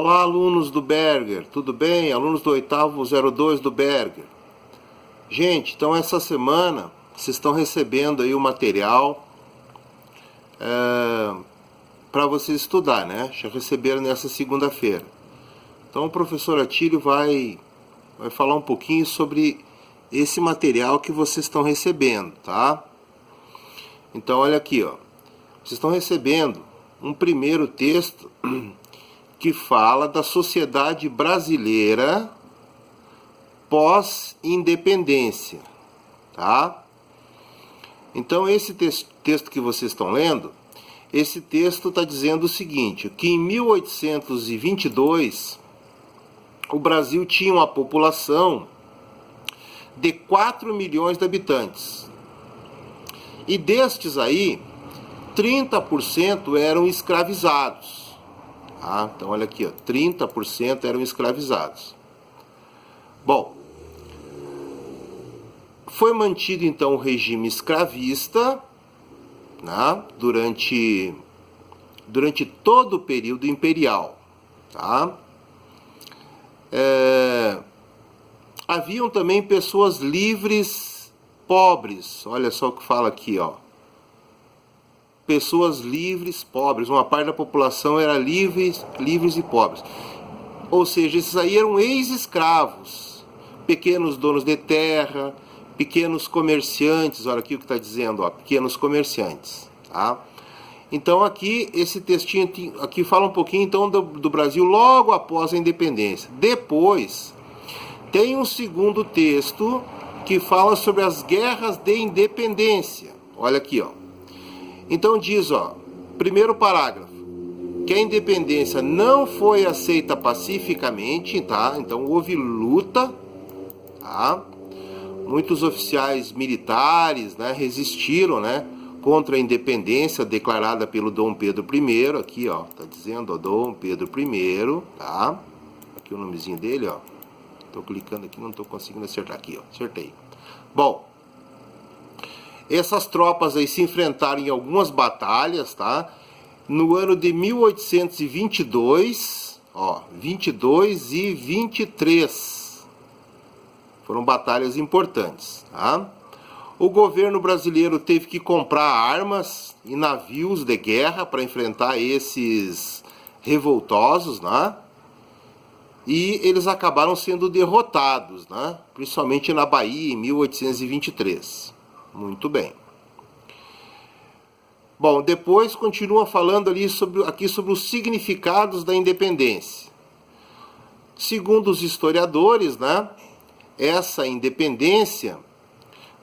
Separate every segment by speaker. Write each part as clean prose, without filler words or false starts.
Speaker 1: Olá, alunos do Berger, tudo bem? Alunos do oitavo 02 do Berger. Gente, então essa semana vocês estão recebendo aí o material para vocês estudar, né? Já receberam nessa segunda-feira. Então o professor Atílio vai falar um pouquinho sobre esse material que vocês estão recebendo, tá? Então olha aqui, ó. Vocês estão recebendo um primeiro texto que fala da sociedade brasileira pós-independência, tá? Então esse texto que vocês estão lendo, esse texto está dizendo o seguinte, que em 1822 o Brasil tinha uma população de 4 milhões de habitantes. E destes aí, 30% eram escravizados. Tá? Então olha aqui, ó, 30% eram escravizados. Bom, foi mantido então o regime escravista, né, durante todo o período imperial. Tá? Haviam também pessoas livres, pobres. Olha só o que fala aqui, ó. Pessoas livres, pobres. Uma parte da população era livres e pobres. Ou seja, esses aí eram ex-escravos, pequenos donos de terra, pequenos comerciantes. Olha aqui o que está dizendo, ó, pequenos comerciantes. Tá? Então aqui, esse textinho aqui fala um pouquinho então do Brasil logo após a independência. Depois, tem um segundo texto que fala sobre as guerras de independência. Olha aqui, ó. Então diz, ó, primeiro parágrafo, que a independência não foi aceita pacificamente, tá? Então houve luta, tá? Muitos oficiais militares, né, resistiram, né, contra a independência declarada pelo Dom Pedro I, aqui, ó, tá dizendo, ó, Dom Pedro I, tá? Aqui o nomezinho dele, ó. Tô clicando aqui, não tô conseguindo acertar aqui, ó. Acertei. Bom, essas tropas aí se enfrentaram em algumas batalhas, tá? No ano de 1822, ó, 22 e 23. Foram batalhas importantes, tá? O governo brasileiro teve que comprar armas e navios de guerra para enfrentar esses revoltosos, né? E eles acabaram sendo derrotados, né? Principalmente na Bahia, em 1823. Muito bem. Bom, depois continua falando ali aqui sobre os significados da independência. Segundo os historiadores, né? Essa independência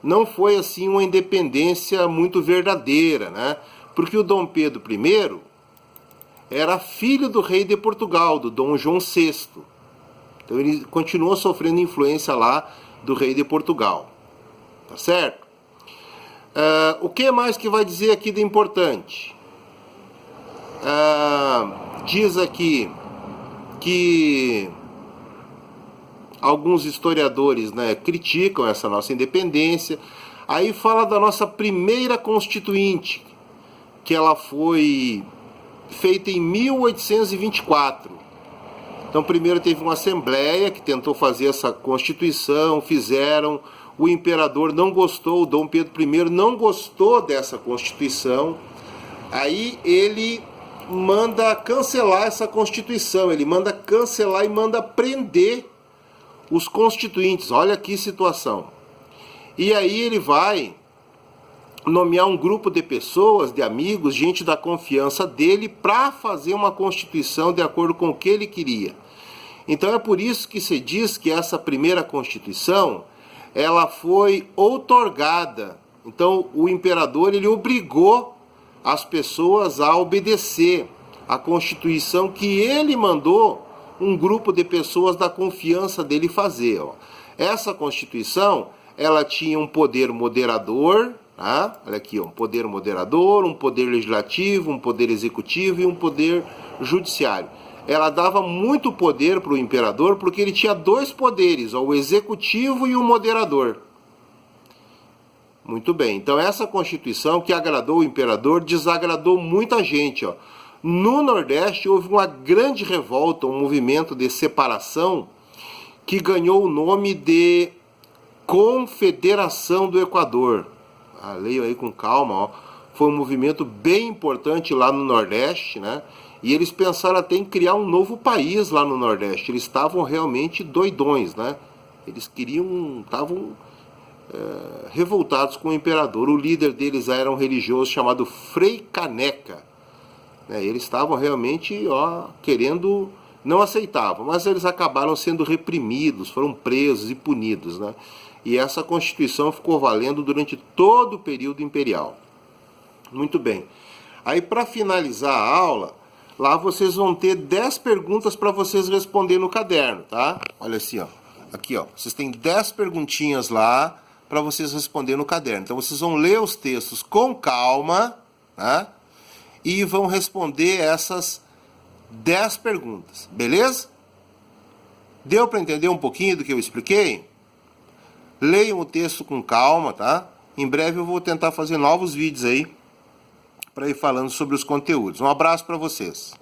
Speaker 1: não foi assim uma independência muito verdadeira, né? Porque o Dom Pedro I era filho do rei de Portugal, do Dom João VI. Então ele continuou sofrendo influência lá do rei de Portugal. Tá certo? O que mais que vai dizer aqui de importante? Diz aqui que alguns historiadores, né, criticam essa nossa independência. Aí fala da nossa primeira constituinte, que ela foi feita em 1824. Então primeiro teve uma assembleia que tentou fazer essa constituição, fizeram, o imperador não gostou, o Dom Pedro I não gostou dessa constituição, aí ele manda cancelar essa constituição, ele manda cancelar e manda prender os constituintes. Olha que situação. E aí ele vai nomear um grupo de pessoas, de amigos, gente da confiança dele, para fazer uma constituição de acordo com o que ele queria. Então é por isso que se diz que essa primeira constituição, ela foi outorgada. Então o imperador, ele obrigou as pessoas a obedecer a constituição que ele mandou um grupo de pessoas da confiança dele fazer. Ó. Essa constituição, ela tinha um poder moderador, tá? Olha aqui, ó, um poder moderador, um poder legislativo, um poder executivo e um poder judiciário. Ela dava muito poder para o imperador porque ele tinha dois poderes, ó, o executivo e o moderador. Muito bem, então essa constituição que agradou o imperador desagradou muita gente, ó. No Nordeste houve uma grande revolta, um movimento de separação que ganhou o nome de Confederação do Equador. Leio aí com calma, ó. Foi um movimento bem importante lá no Nordeste, né? E eles pensaram até em criar um novo país lá no Nordeste. Eles estavam realmente doidões, né? Eles estavam revoltados com o imperador. O líder deles era um religioso chamado Frei Caneca. Eles estavam realmente querendo, não aceitavam, mas eles acabaram sendo reprimidos, foram presos e punidos, né? E essa Constituição ficou valendo durante todo o período imperial. Muito bem. Aí, para finalizar a aula, lá vocês vão ter 10 perguntas para vocês responderem no caderno, tá? Olha assim, ó. Aqui, ó. Vocês têm 10 perguntinhas lá para vocês responderem no caderno. Então, vocês vão ler os textos com calma, né? E vão responder essas 10 perguntas, beleza? Deu para entender um pouquinho do que eu expliquei? Leiam o texto com calma, tá? Em breve eu vou tentar fazer novos vídeos aí para ir falando sobre os conteúdos. Um abraço para vocês.